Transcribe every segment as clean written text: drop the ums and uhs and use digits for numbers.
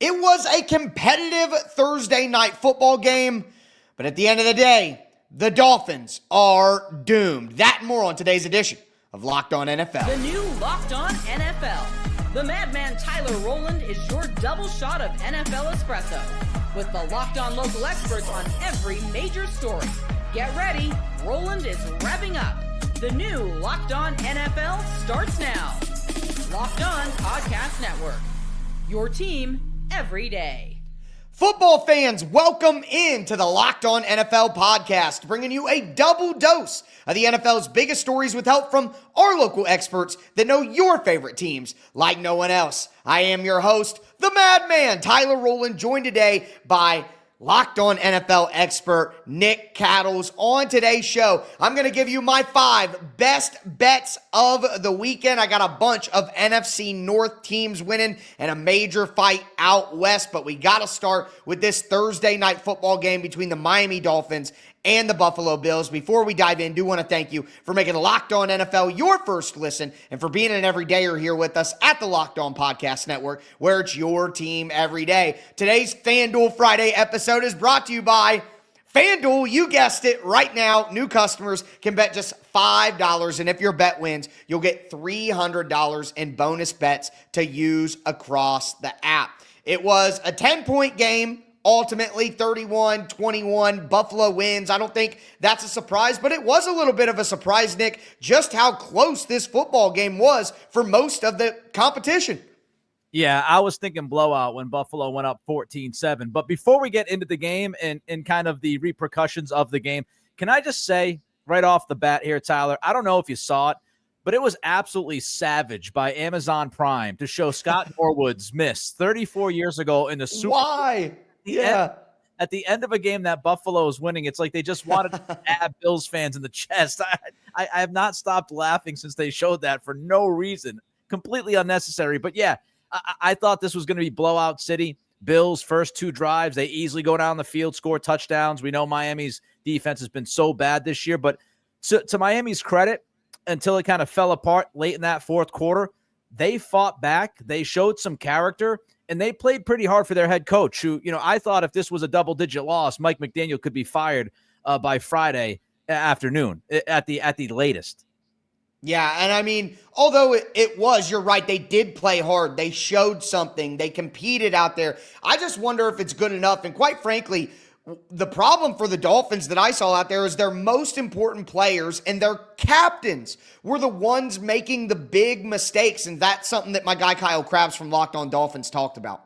It was a competitive Thursday night football game, but at the end of the day, the Dolphins are doomed. That and more on today's edition of Locked On NFL. The new Locked On NFL. The madman Tyler Rowland is your double shot of NFL espresso with the Locked On local experts on every major story. Get ready, Rowland is revving up. The new Locked On NFL starts now. Locked On Podcast Network. Your team every day. Football fans, welcome into the Locked On NFL podcast, bringing you a double dose of the NFL's biggest stories with help from our local experts that know your favorite teams like no one else. I am your host, the madman, Tyler Rowland, joined today by Locked On NFL expert Nick Cattles. On today's show, I'm going to give you my 5 best bets of the weekend. I got a bunch of NFC North teams winning and a major fight out west, but we got to start with this Thursday night football game between the Miami Dolphins and the Buffalo Bills. Before we dive in, I do want to thank you for making Locked On NFL your first listen and for being an everydayer here with us at the Locked On Podcast Network, where it's your team every day. Today's FanDuel Friday episode is brought to you by FanDuel. You guessed it, right now, new customers can bet just $5, and if your bet wins, you'll get $300 in bonus bets to use across the app. It was a 10-point game. Ultimately, 31-21, Buffalo wins. I don't think that's a surprise, but it was a little bit of a surprise, Nick, just how close this football game was for most of the competition. Yeah, I was thinking blowout when Buffalo went up 14-7. But before we get into the game and kind of the repercussions of the game, can I just say right off the bat here, Tyler, I don't know if you saw it, but it was absolutely savage by Amazon Prime to show Scott Norwood's miss 34 years ago in the Super Bowl. Why? At the end of a game that Buffalo is winning, it's like they just wanted to stab Bills fans in the chest. I have not stopped laughing since they showed that for no reason. Completely unnecessary. But yeah, I thought this was going to be blowout city. Bills' first 2 drives, they easily go down the field, score touchdowns. We know Miami's defense has been so bad this year. But to Miami's credit, until it kind of fell apart late in that fourth quarter, they fought back. They showed some character. And they played pretty hard for their head coach, who, I thought if this was a double-digit loss, Mike McDaniel could be fired by Friday afternoon at the latest. Yeah, and I mean, although it was, you're right, they did play hard. They showed something. They competed out there. I just wonder if it's good enough. And quite frankly, the problem for the Dolphins that I saw out there is their most important players and their captains were the ones making the big mistakes, and that's something that my guy Kyle Krabs from Locked On Dolphins talked about.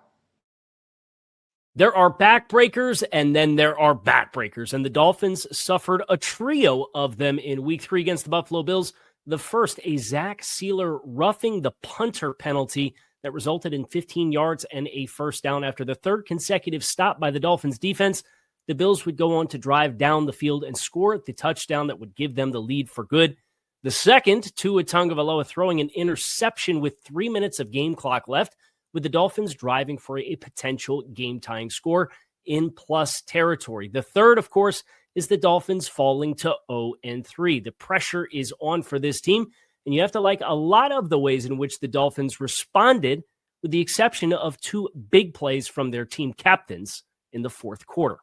There are backbreakers, and then there are backbreakers, and the Dolphins suffered a trio of them in Week 3 against the Buffalo Bills. The first, a Zach Sealer roughing the punter penalty that resulted in 15 yards and a first down. After the third consecutive stop by the Dolphins defense, the Bills would go on to drive down the field and score the touchdown that would give them the lead for good. The second, Tua Tagovailoa throwing an interception with 3 minutes of game clock left, with the Dolphins driving for a potential game-tying score in plus territory. The third, of course, is the Dolphins falling to 0-3. The pressure is on for this team, and you have to like a lot of the ways in which the Dolphins responded, with the exception of 2 big plays from their team captains in the fourth quarter.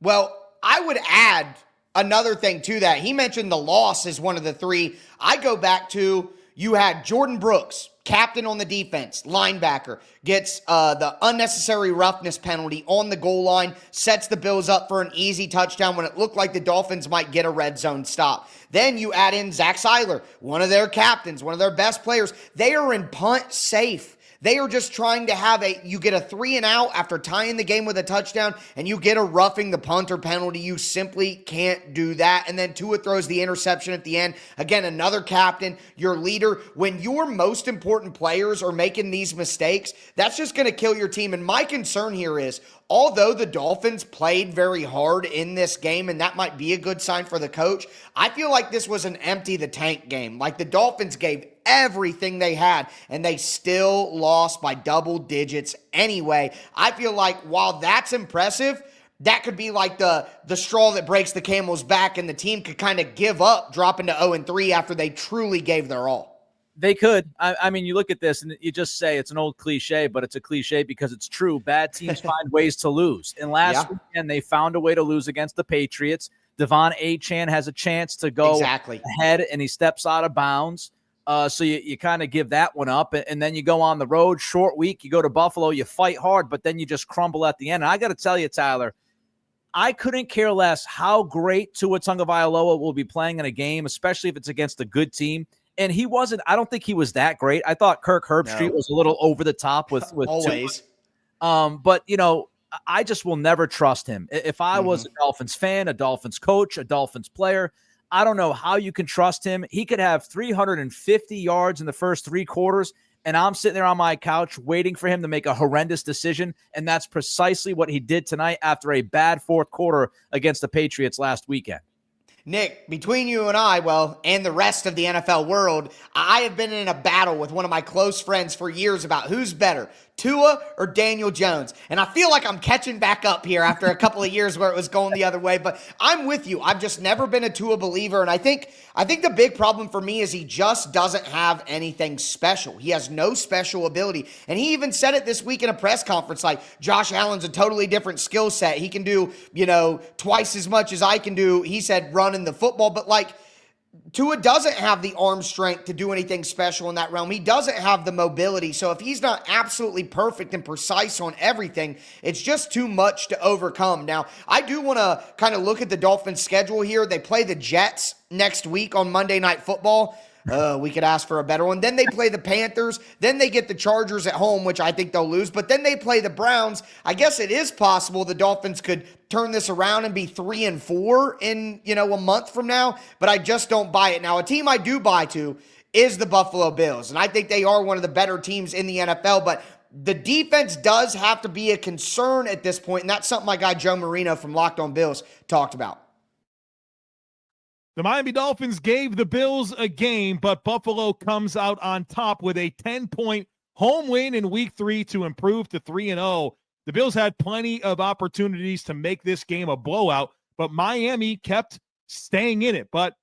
Well, I would add another thing to that. He mentioned the loss is one of the 3. I go back to, you had Jordan Brooks, captain on the defense, linebacker, gets the unnecessary roughness penalty on the goal line, sets the Bills up for an easy touchdown when it looked like the Dolphins might get a red zone stop. Then you add in Zach Seiler, one of their captains, one of their best players. They are in punt safe. They are just trying to have you get a 3 and out after tying the game with a touchdown, and you get a roughing the punter penalty. You simply can't do that. And then Tua throws the interception at the end. Again, another captain, your leader. When your most important players are making these mistakes, that's just going to kill your team. And my concern here is, although the Dolphins played very hard in this game, and that might be a good sign for the coach, I feel like this was an empty the tank game. Like the Dolphins gave everything they had, and they still lost by double digits anyway. I feel like while that's impressive, that could be like the straw that breaks the camel's back, and the team could kind of give up dropping to 0-3 after they truly gave their all. They could. I mean, you look at this and you just say it's an old cliche, but it's a cliche because it's true. Bad teams find ways to lose. And last weekend, they found a way to lose against the Patriots. Devon Achane has a chance to go ahead, and he steps out of bounds. So you kind of give that one up. And then you go on the road, short week. You go to Buffalo, you fight hard, but then you just crumble at the end. And I got to tell you, Tyler, I couldn't care less how great Tua Tagovailoa will be playing in a game, especially if it's against a good team. And he wasn't, I don't think he was that great. I thought Kirk Herbstreit was a little over the top with always. But, I just will never trust him. If I was a Dolphins fan, a Dolphins coach, a Dolphins player, I don't know how you can trust him. He could have 350 yards in the first 3 quarters, and I'm sitting there on my couch waiting for him to make a horrendous decision, and that's precisely what he did tonight after a bad fourth quarter against the Patriots last weekend. Nick, between you and I, and the rest of the NFL world, I have been in a battle with one of my close friends for years about who's better, Tua or Daniel Jones. And I feel like I'm catching back up here after a couple of years where it was going the other way. But I'm with you. I've just never been a Tua believer. And I think the big problem for me is he just doesn't have anything special. He has no special ability. And he even said it this week in a press conference, like Josh Allen's a totally different skill set. He can do, twice as much as I can do. He said running the football, but Tua doesn't have the arm strength to do anything special in that realm. He doesn't have the mobility. So if he's not absolutely perfect and precise on everything, it's just too much to overcome. Now, I do want to kind of look at the Dolphins' schedule here. They play the Jets next week on Monday Night Football. We could ask for a better one. Then they play the Panthers. Then they get the Chargers at home, which I think they'll lose. But then they play the Browns. I guess it is possible the Dolphins could turn this around and be 3-4 in, a month from now. But I just don't buy it. Now, a team I do buy to is the Buffalo Bills. And I think they are one of the better teams in the NFL. But the defense does have to be a concern at this point. And that's something my guy Joe Marino from Locked On Bills talked about. The Miami Dolphins gave the Bills a game, but Buffalo comes out on top with a 10-point home win in Week 3 to improve to 3-0. The Bills had plenty of opportunities to make this game a blowout, but Miami kept staying in it. But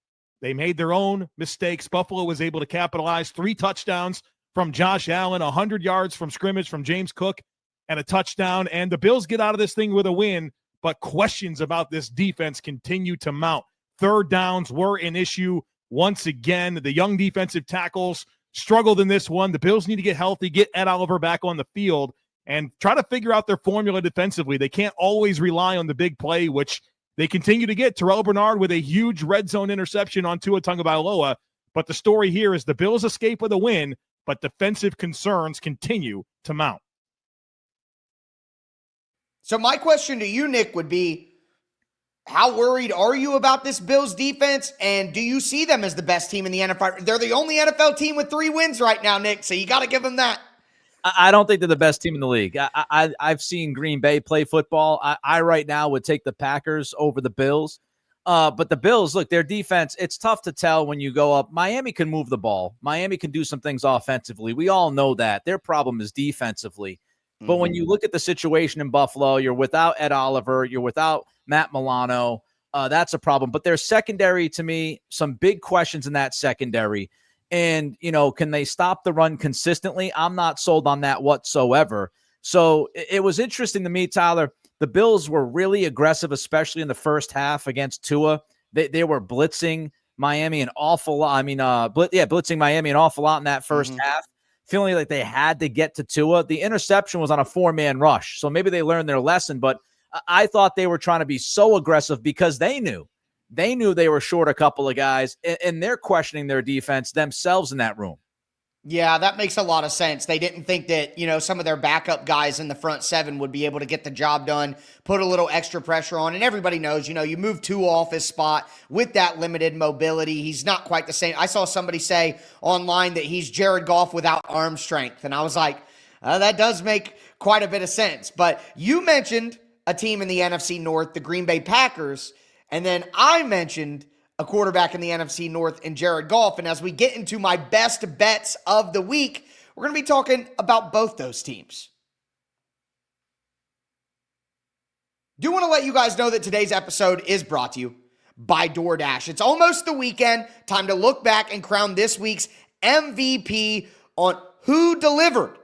they made their own mistakes. Buffalo was able to capitalize. 3 touchdowns from Josh Allen, 100 yards from scrimmage from James Cook, and a touchdown. And the Bills get out of this thing with a win, but questions about this defense continue to mount. Third downs were an issue once again. The young defensive tackles struggled in this one. The Bills need to get healthy, get Ed Oliver back on the field, and try to figure out their formula defensively. They can't always rely on the big play, which they continue to get. Terrell Bernard with a huge red zone interception on Tua Tagovailoa. But the story here is the Bills escape with a win, but defensive concerns continue to mount. So my question to you, Nick, would be, how worried are you about this Bills defense? And do you see them as the best team in the NFL? They're the only NFL team with 3 wins right now, Nick, so you got to give them that. I don't think they're the best team in the league. I've seen Green Bay play football. I right now would take the Packers over the Bills. But the Bills, look, their defense, it's tough to tell when you go up. Miami can move the ball. Miami can do some things offensively. We all know that. Their problem is defensively. But when you look at the situation in Buffalo, you're without Ed Oliver, you're without Matt Milano. That's a problem. But their secondary, to me, some big questions in that secondary. And, can they stop the run consistently? I'm not sold on that whatsoever. So it was interesting to me, Tyler. The Bills were really aggressive, especially in the first half against Tua. They were blitzing Miami an awful lot. Blitzing Miami an awful lot in that first half. Feeling like they had to get to Tua. The interception was on a 4-man rush, so maybe they learned their lesson, but I thought they were trying to be so aggressive because they knew they were short a couple of guys, and they're questioning their defense themselves in that room. Yeah, that makes a lot of sense. They didn't think that, some of their backup guys in the front 7 would be able to get the job done, put a little extra pressure on. And everybody knows, you move Tua off his spot with that limited mobility. He's not quite the same. I saw somebody say online that he's Jared Goff without arm strength. And I was like, that does make quite a bit of sense. But you mentioned a team in the NFC North, the Green Bay Packers. And then I mentioned a quarterback in the NFC North in Jared Goff. And as we get into my best bets of the week, we're going to be talking about both those teams. Do want to let you guys know that today's episode is brought to you by DoorDash. It's almost the weekend. Time to look back and crown this week's MVP on Who Delivered,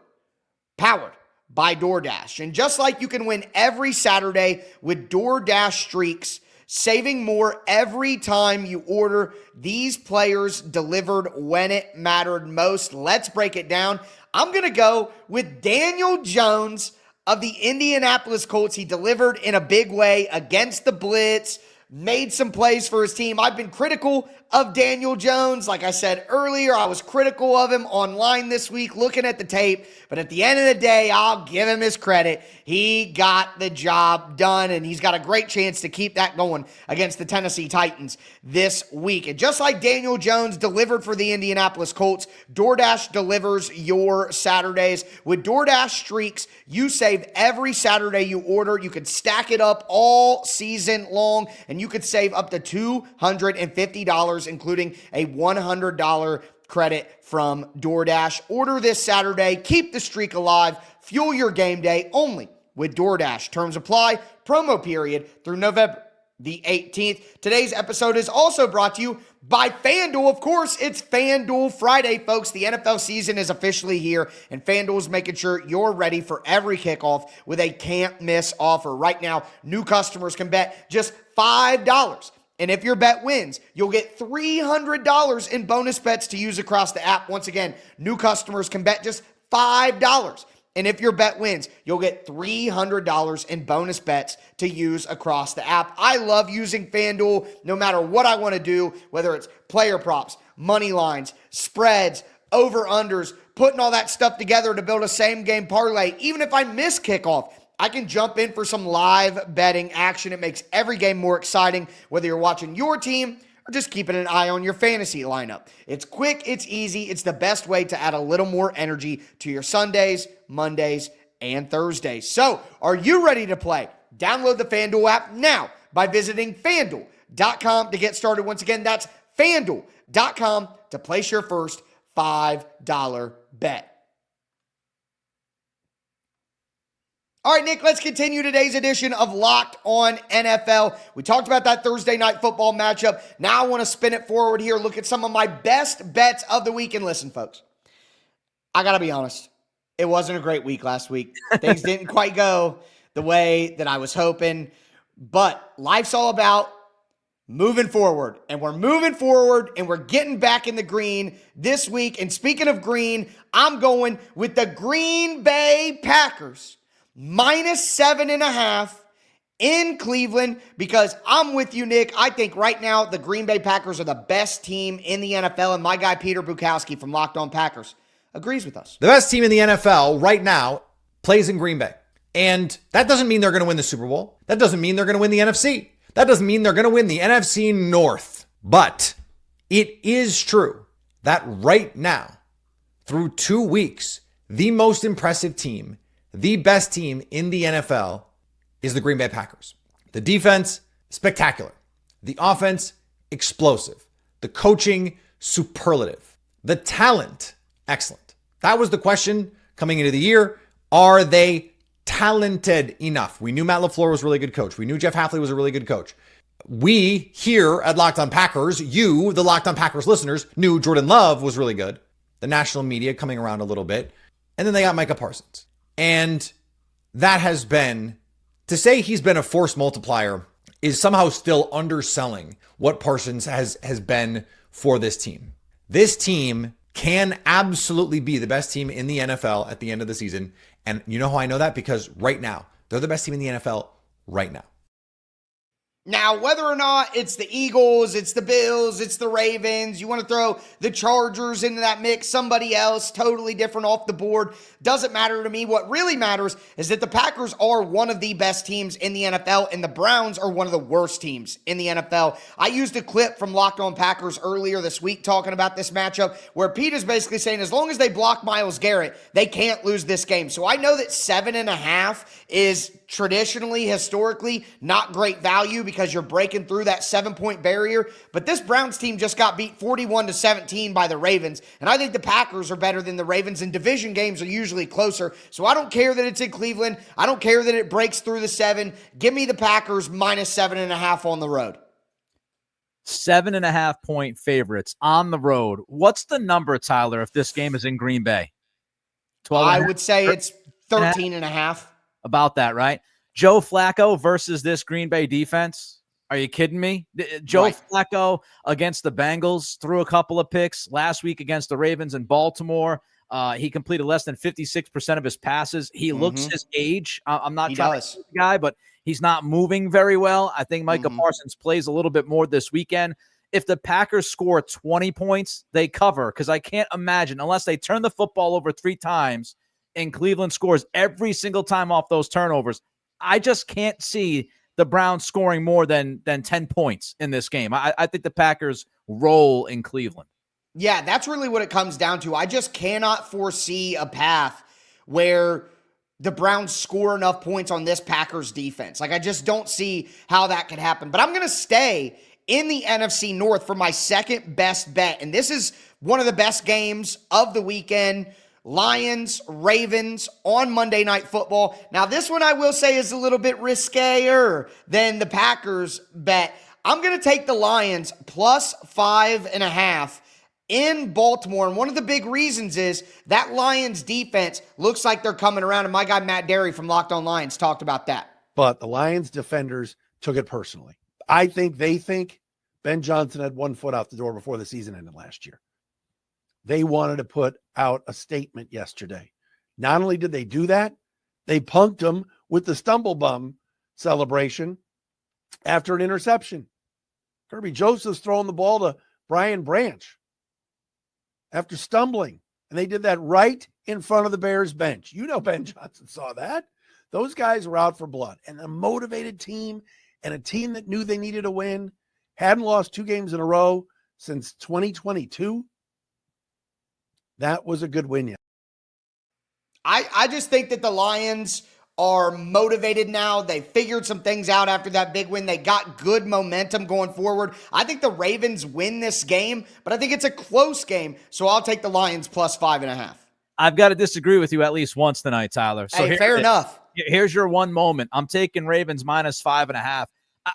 powered by DoorDash. And just like you can win every Saturday with DoorDash streaks, saving more every time you order, these players delivered when it mattered most. Let's break it down. I'm going to go with Daniel Jones of the Indianapolis Colts. He delivered in a big way against the blitz, made some plays for his team. I've been critical of Daniel Jones. Like I said earlier, I was critical of him online this week, looking at the tape. But at the end of the day, I'll give him his credit. He got the job done, and he's got a great chance to keep that going against the Tennessee Titans this week. And just like Daniel Jones delivered for the Indianapolis Colts, DoorDash delivers your Saturdays. With DoorDash streaks, you save every Saturday you order. You can stack it up all season long, and you could save up to $250, including a $100 credit from DoorDash. Order this Saturday. Keep the streak alive. Fuel your game day only with DoorDash. Terms apply. Promo period through November the 18th. Today's episode is also brought to you by FanDuel. Of course, it's FanDuel Friday, folks. The NFL season is officially here, and FanDuel is making sure you're ready for every kickoff with a can't-miss offer. Right now, new customers can bet just $5. And if your bet wins, you'll get $300 in bonus bets to use across the app. Once again, new customers can bet just $5. And if your bet wins, you'll get $300 in bonus bets to use across the app. I love using FanDuel no matter what I want to do, whether it's player props, money lines, spreads, over-unders, putting all that stuff together to build a same-game parlay. Even if I miss kickoff, I can jump in for some live betting action. It makes every game more exciting, whether you're watching your team or just keeping an eye on your fantasy lineup. It's quick, it's easy, it's the best way to add a little more energy to your Sundays, Mondays, and Thursdays. So, are you ready to play? Download the FanDuel app now by visiting FanDuel.com to get started. Once again, that's FanDuel.com to place your first $5 bet. All right, Nick, let's continue today's edition of Locked On NFL. We talked about that Thursday night football matchup. Now I want to spin it forward here, look at some of my best bets of the week. And listen, folks, I got to be honest. It wasn't a great week last week. Things didn't quite go the way that I was hoping. But life's all about moving forward. And we're moving forward, and we're getting back in the green this week. And speaking of green, I'm going with the Green Bay Packers. -7.5 in Cleveland, because I'm with you, Nick. I think right now the Green Bay Packers are the best team in the NFL, and my guy Peter Bukowski from Locked On Packers agrees with us. The best team in the NFL right now plays in Green Bay. And that doesn't mean they're going to win the Super Bowl. That doesn't mean they're going to win the NFC. That doesn't mean they're going to win the NFC North. But it is true that right now, through 2 weeks, the most impressive team, the best team in the NFL is the Green Bay Packers. The defense, spectacular. The offense, explosive. The coaching, superlative. The talent, excellent. That was the question coming into the year. Are they talented enough? We knew Matt LaFleur was a really good coach. We knew Jeff Hafley was a really good coach. We here at Locked On Packers, you, the Locked On Packers listeners, knew Jordan Love was really good. The national media coming around a little bit. And then they got Micah Parsons. And that has been, to say he's been a force multiplier is somehow still underselling what Parsons has been for this team. This team can absolutely be the best team in the NFL at the end of the season. And you know how I know that? Because right now, they're the best team in the NFL right now. Now, whether or not it's the Eagles, it's the Bills, it's the Ravens, you want to throw the Chargers into that mix, somebody else totally different off the board, doesn't matter to me. What really matters is that the Packers are one of the best teams in the NFL, and the Browns are one of the worst teams in the NFL. I used a clip from Locked On Packers earlier this week talking about this matchup where Pete is basically saying as long as they block Myles Garrett, they can't lose this game. So I know that 7.5 is traditionally, historically, not great value because you're breaking through that 7-point barrier. But this Browns team just got beat 41-17 by the Ravens. And I think the Packers are better than the Ravens, and division games are usually closer. So I don't care that it's in Cleveland. I don't care that it breaks through the 7. Give me the Packers -7.5 on the road. 7.5-point favorites on the road. What's the number, Tyler, if this game is in Green Bay? 12. I would say it's 13 and a half. About that, right? Joe Flacco versus this Green Bay defense. Are you kidding me? Joe Flacco against the Bengals threw a couple of picks last week against the Ravens in Baltimore. He completed less than 56% of his passes. He looks his age. I'm not trying to be the guy, but he's not moving very well. I think Micah Parsons plays a little bit more this weekend. If the Packers score 20 points, they cover, because I can't imagine, unless they turn the football over 3 times and Cleveland scores every single time off those turnovers, I just can't see the Browns scoring more than 10 points in this game. I think the Packers roll in Cleveland. Yeah, that's really what it comes down to. I just cannot foresee a path where the Browns score enough points on this Packers defense. Like, I just don't see how that could happen. But I'm going to stay in the NFC North for my second best bet. And this is one of the best games of the weekend. Lions, Ravens on Monday Night Football. Now, this one I will say is a little bit riskier than the Packers bet. I'm going to take the Lions plus 5.5 in Baltimore. And one of the big reasons is that Lions defense looks like they're coming around. And my guy Matt Derry from Locked On Lions talked about that. But the Lions defenders took it personally. I think they think Ben Johnson had one foot out the door before the season ended last year. They wanted to put out a statement yesterday. Not only did they do that, they punked him with the stumble bum celebration after an interception. Kirby Joseph's throwing the ball to Brian Branch after stumbling. And they did that right in front of the Bears bench. You know, Ben Johnson saw that. Those guys were out for blood. And a motivated team and a team that knew they needed a win, hadn't lost 2 games in a row since 2022. That was a good win. Yeah. I just think that the Lions are motivated now. They figured some things out after that big win. They got good momentum going forward. I think the Ravens win this game, but I think it's a close game. So I'll take the Lions plus 5.5. I've got to disagree with you at least once tonight, Tyler. So hey, fair enough. Here's your one moment. I'm taking Ravens minus 5.5.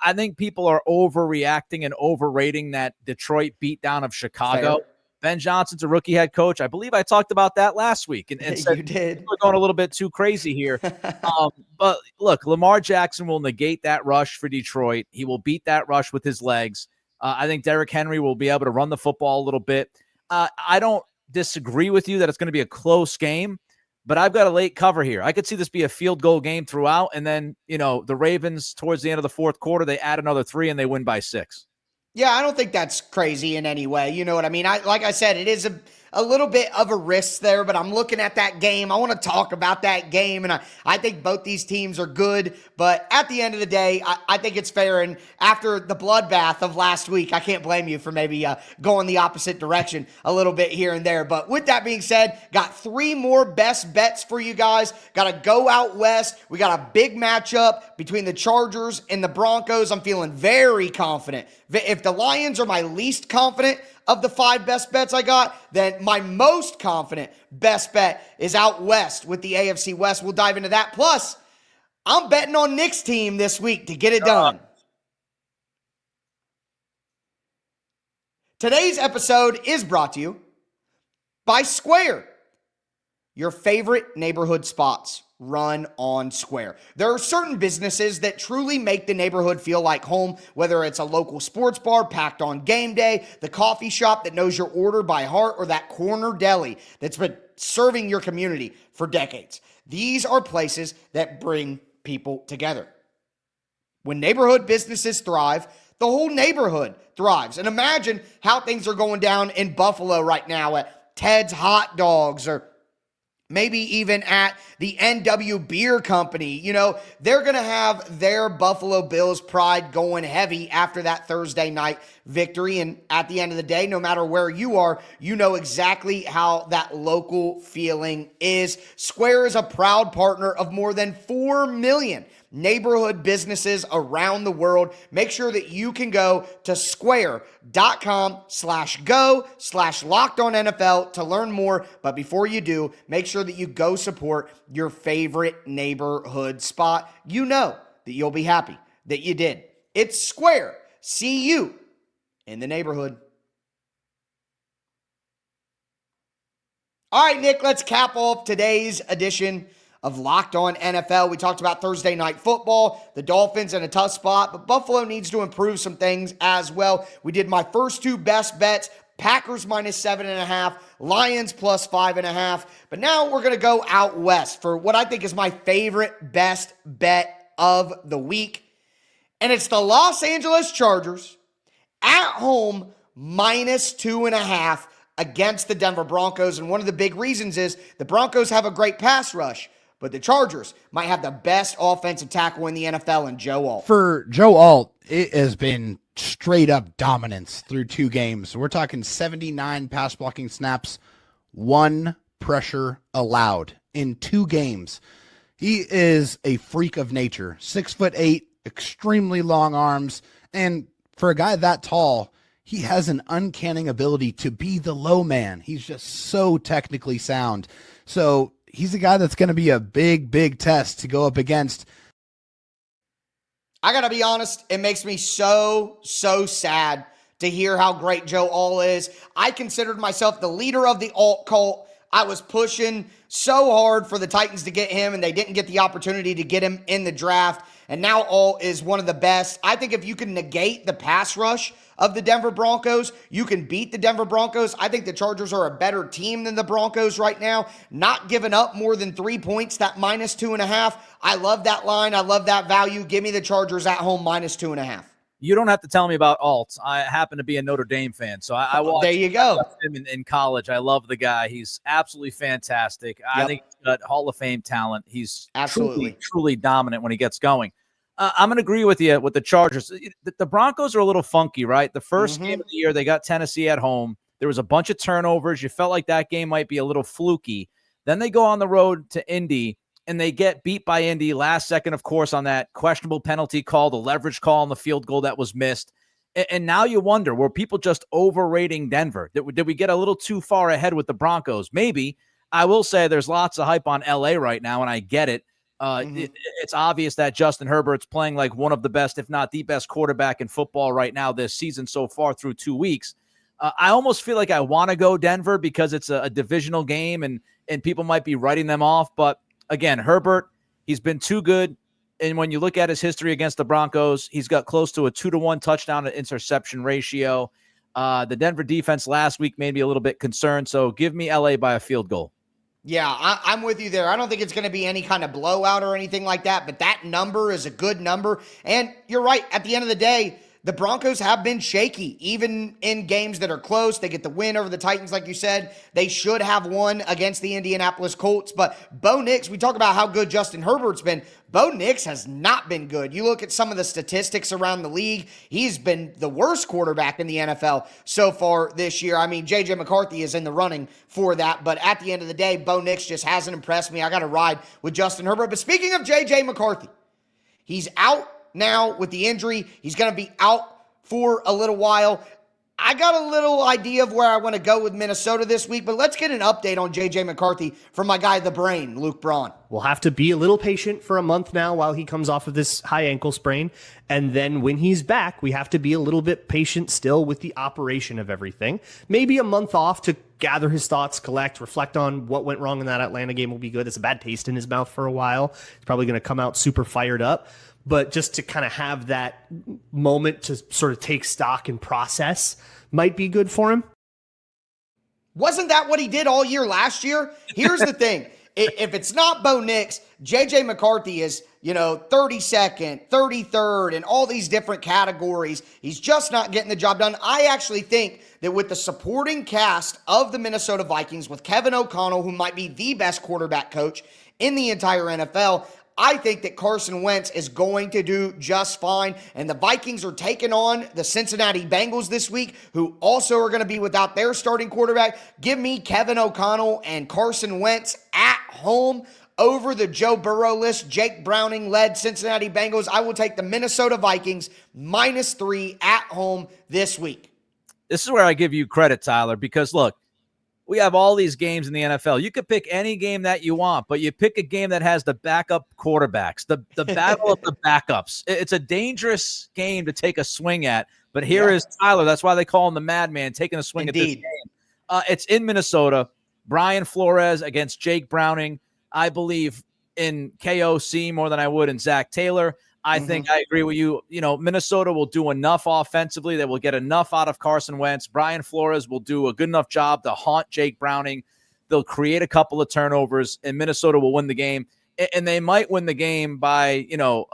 I think people are overreacting and overrating that Detroit beatdown of Chicago. Fair. Ben Johnson's a rookie head coach. I believe I talked about that last week. And said, you did. We're going a little bit too crazy here. But look, Lamar Jackson will negate that rush for Detroit. He will beat that rush with his legs. I think Derrick Henry will be able to run the football a little bit. I don't disagree with you that it's going to be a close game, but I've got a late cover here. I could see this be a field goal game throughout. And then, the Ravens towards the end of the fourth quarter, they add another 3 and they win by 6. Yeah, I don't think that's crazy in any way. You know what I mean? Like I said, it is a little bit of a risk there, but I'm looking at that game. I want to talk about that game, and I think both these teams are good, but at the end of the day, I think it's fair, and after the bloodbath of last week, I can't blame you for maybe going the opposite direction a little bit here and there. But with that being said, got 3 more best bets for you guys. Got to go out west. We got a big matchup between the Chargers and the Broncos. I'm feeling very confident. If the Lions are my least confident of the 5 best bets I got, then my most confident best bet is out west with the AFC West. We'll dive into that. Plus, I'm betting on Nick's team this week to get it done. Today's episode is brought to you by Square. Your favorite neighborhood spots run on Square. There are certain businesses that truly make the neighborhood feel like home, whether it's a local sports bar packed on game day, the coffee shop that knows your order by heart, or that corner deli that's been serving your community for decades. These are places that bring people together. When neighborhood businesses thrive, the whole neighborhood thrives. And imagine how things are going down in Buffalo right now at Ted's Hot Dogs, or maybe even at the NW Beer Company. They're going to have their Buffalo Bills pride going heavy after that Thursday night victory. And at the end of the day, no matter where you are, you know exactly how that local feeling is. Square is a proud partner of more than 4 million neighborhood businesses around the world. Make sure that you can go to square.com/go/LockedOnNFL to learn more. But before you do, make sure that you go support your favorite neighborhood spot. You know that you'll be happy that you did. It's Square. See you in the neighborhood. All right, Nick, let's cap off today's edition of Locked On NFL. We talked about Thursday Night Football, the Dolphins in a tough spot, but Buffalo needs to improve some things as well. We did my first two best bets, Packers -7.5, Lions +5.5. But now we're going to go out west for what I think is my favorite best bet of the week. And it's the Los Angeles Chargers at home -2.5 against the Denver Broncos. And one of the big reasons is the Broncos have a great pass rush, but the Chargers might have the best offensive tackle in the NFL in Joe Alt. For Joe Alt, it has been straight up dominance through 2 games. We're talking 79 pass blocking snaps, 1 pressure allowed in 2 games. He is a freak of nature, 6'8", extremely long arms. And for a guy that tall, he has an uncanny ability to be the low man. He's just so technically sound. So he's a guy that's going to be a big, big test to go up against. I got to be honest, it makes me so sad to hear how great Joe Alt is. I considered myself the leader of the Alt cult. I was pushing so hard for the Titans to get him, and they didn't get the opportunity to get him in the draft. And now Alt is one of the best. I think if you can negate the pass rush of the Denver Broncos, you can beat the Denver Broncos. I think the Chargers are a better team than the Broncos right now. Not giving up more than 3 points, that -2.5. I love that line. I love that value. Give me the Chargers at home -2.5. You don't have to tell me about Alt. I happen to be a Notre Dame fan, so I watched there you go. him in college. I love the guy. He's absolutely fantastic. Yep. I think he's got Hall of Fame talent. He's truly dominant when he gets going. I'm going to agree with you with the Chargers. The Broncos are a little funky, right? The first game of the year, they got Tennessee at home. There was a bunch of turnovers. You felt like that game might be a little fluky. Then they go on the road to Indy, and they get beat by Indy last second, of course, on that questionable penalty call, the leverage call, and the field goal that was missed. And now you wonder, were people just overrating Denver? Did we get a little too far ahead with the Broncos? Maybe. I will say there's lots of hype on L.A. right now, and I get it. It's obvious that Justin Herbert's playing like one of the best, if not the best quarterback in football right now this season so far through 2 weeks. I almost feel like I want to go Denver because it's a divisional game and people might be writing them off. But again, Herbert, he's been too good. And when you look at his history against the Broncos, he's got close to a 2-to-1 touchdown to interception ratio. The Denver defense last week made me a little bit concerned. So give me LA by a field goal. Yeah, I'm with you there. I don't think it's going to be any kind of blowout or anything like that, but that number is a good number. And you're right. At the end of the day, the Broncos have been shaky, even in games that are close. They get the win over the Titans, like you said. They should have won against the Indianapolis Colts. But Bo Nix, we talk about how good Justin Herbert's been. Bo Nix has not been good. You look at some of the statistics around the league, he's been the worst quarterback in the NFL so far this year. I mean, J.J. McCarthy is in the running for that. But at the end of the day, Bo Nix just hasn't impressed me. I got to ride with Justin Herbert. But speaking of J.J. McCarthy, he's out now with the injury. He's going to be out for a little while. I got a little idea of where I want to go with Minnesota this week, but let's get an update on J.J. McCarthy from my guy, the brain, Luke Braun. We'll have to be a little patient for a month now while he comes off of this high ankle sprain. And then when he's back, we have to be a little bit patient still with the operation of everything. Maybe a month off to gather his thoughts, collect, reflect on what went wrong in that Atlanta game will be good. It's a bad taste in his mouth for a while. He's probably going to come out super fired up. But just to kind of have that moment to sort of take stock and process might be good for him. Wasn't that what he did all year last year? Here's the thing. If it's not Bo Nix, J.J. McCarthy is, 32nd, 33rd, and all these different categories. He's just not getting the job done. I actually think that with the supporting cast of the Minnesota Vikings, with Kevin O'Connell, who might be the best quarterback coach in the entire NFL, I think that Carson Wentz is going to do just fine. And the Vikings are taking on the Cincinnati Bengals this week, who also are going to be without their starting quarterback. Give me Kevin O'Connell and Carson Wentz at home over the Joe Burrow-less, Jake Browning-led Cincinnati Bengals. I will take the Minnesota Vikings -3 at home this week. This is where I give you credit, Tyler, because look, we have all these games in the NFL. You could pick any game that you want, but you pick a game that has the backup quarterbacks, the battle of the backups. It's a dangerous game to take a swing at. But here is Tyler. That's why they call him the madman, taking a swing at this game. It's in Minnesota. Brian Flores against Jake Browning. I believe in KOC more than I would in Zach Taylor. I think I agree with you. You know, Minnesota will do enough offensively. They will get enough out of Carson Wentz. Brian Flores will do a good enough job to haunt Jake Browning. They'll create a couple of turnovers, and Minnesota will win the game. And they might win the game by, you know,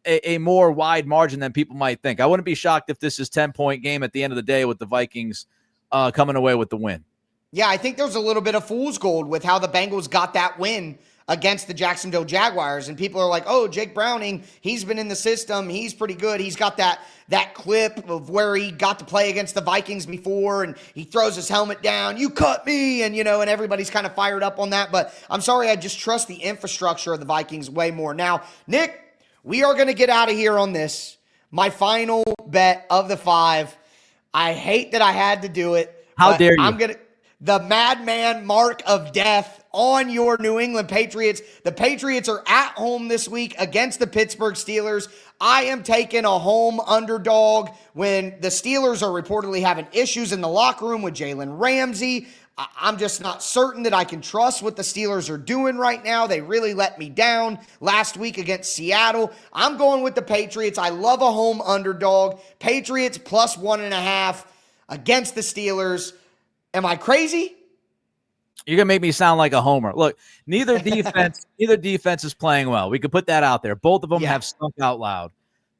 a more wide margin than people might think. I wouldn't be shocked if this is 10-point game at the end of the day with the Vikings coming away with the win. Yeah, I think there's a little bit of fool's gold with how the Bengals got that win against the Jacksonville Jaguars. And people are like, oh, Jake Browning, he's been in the system. He's pretty good. He's got that clip of where he got to play against the Vikings before, and he throws his helmet down. You cut me. And, you know, and everybody's kind of fired up on that. But I'm sorry, I just trust the infrastructure of the Vikings way more. Now, Nick, we are going to get out of here on this. My final bet of the 5. I hate that I had to do it. How dare you? The madman mark of death on your New England Patriots. The Patriots are at home this week against the Pittsburgh Steelers. I am taking a home underdog when the Steelers are reportedly having issues in the locker room with Jalen Ramsey. I'm just not certain that I can trust what the Steelers are doing right now. They really let me down last week against Seattle. I'm going with the Patriots. I love a home underdog. Patriots plus 1.5 against the Steelers. Am I crazy? You're going to make me sound like a homer. Look, neither defense is playing well. We could put that out there. Both of them have stunk out loud.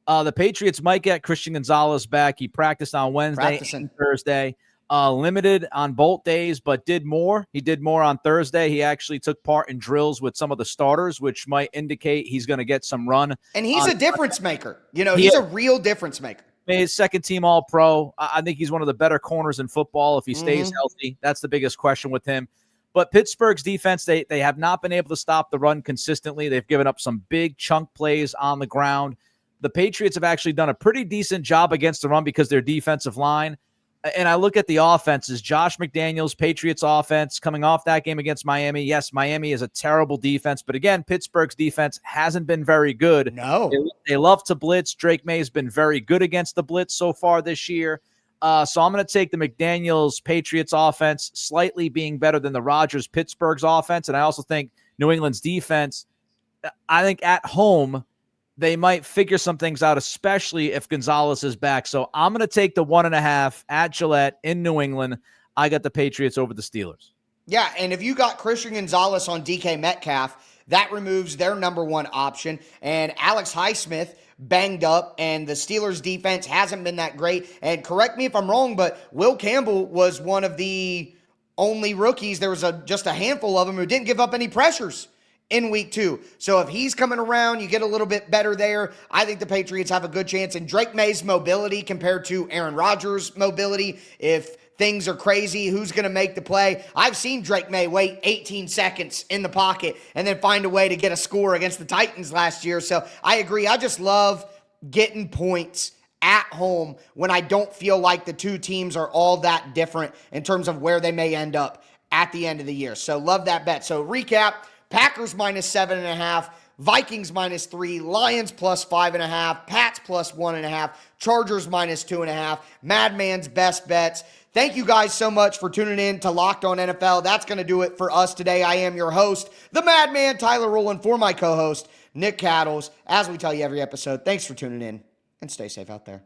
The Patriots might get Christian Gonzalez back. He practiced on Wednesday and Thursday. Limited on both days, but did more. He did more on Thursday. He actually took part in drills with some of the starters, which might indicate he's going to get some run. And he's a difference maker. You know, he's a real difference maker. Made second team All-Pro. I think he's one of the better corners in football if he stays healthy. That's the biggest question with him. But Pittsburgh's defense, they have not been able to stop the run consistently. They've given up some big chunk plays on the ground. The Patriots have actually done a pretty decent job against the run because their defensive line. And I look at the offenses, Josh McDaniels, Patriots offense coming off that game against Miami. Yes, Miami is a terrible defense, but again, Pittsburgh's defense hasn't been very good. No. They love to blitz. Drake May has been very good against the blitz so far this year. So I'm going to take the McDaniels Patriots offense slightly being better than the Rodgers Pittsburgh's offense. And I also think New England's defense, I think at home, they might figure some things out, especially if Gonzalez is back. So I'm going to take the 1.5 at Gillette in New England. I got the Patriots over the Steelers. Yeah, and if you got Christian Gonzalez on DK Metcalf, that removes their number one option. And Alex Highsmith banged up, and the Steelers' defense hasn't been that great. And correct me if I'm wrong, but Will Campbell was one of the only rookies. There was just a handful of them who didn't give up any pressures in week 2. So if he's coming around, you get a little bit better there. I think the Patriots have a good chance. And Drake May's mobility compared to Aaron Rodgers' mobility, if things are crazy, who's going to make the play? I've seen Drake May wait 18 seconds in the pocket and then find a way to get a score against the Titans last year. So I agree. I just love getting points at home when I don't feel like the two teams are all that different in terms of where they may end up at the end of the year. So love that bet. So recap, Packers minus 7.5, Vikings minus 3, Lions plus 5.5, Pats plus 1.5, Chargers minus 2.5, Madman's best bets. Thank you guys so much for tuning in to Locked On NFL. That's going to do it for us today. I am your host, the Madman Tyler Rowland, for my co-host, Nick Cattles. As we tell you every episode, thanks for tuning in and stay safe out there.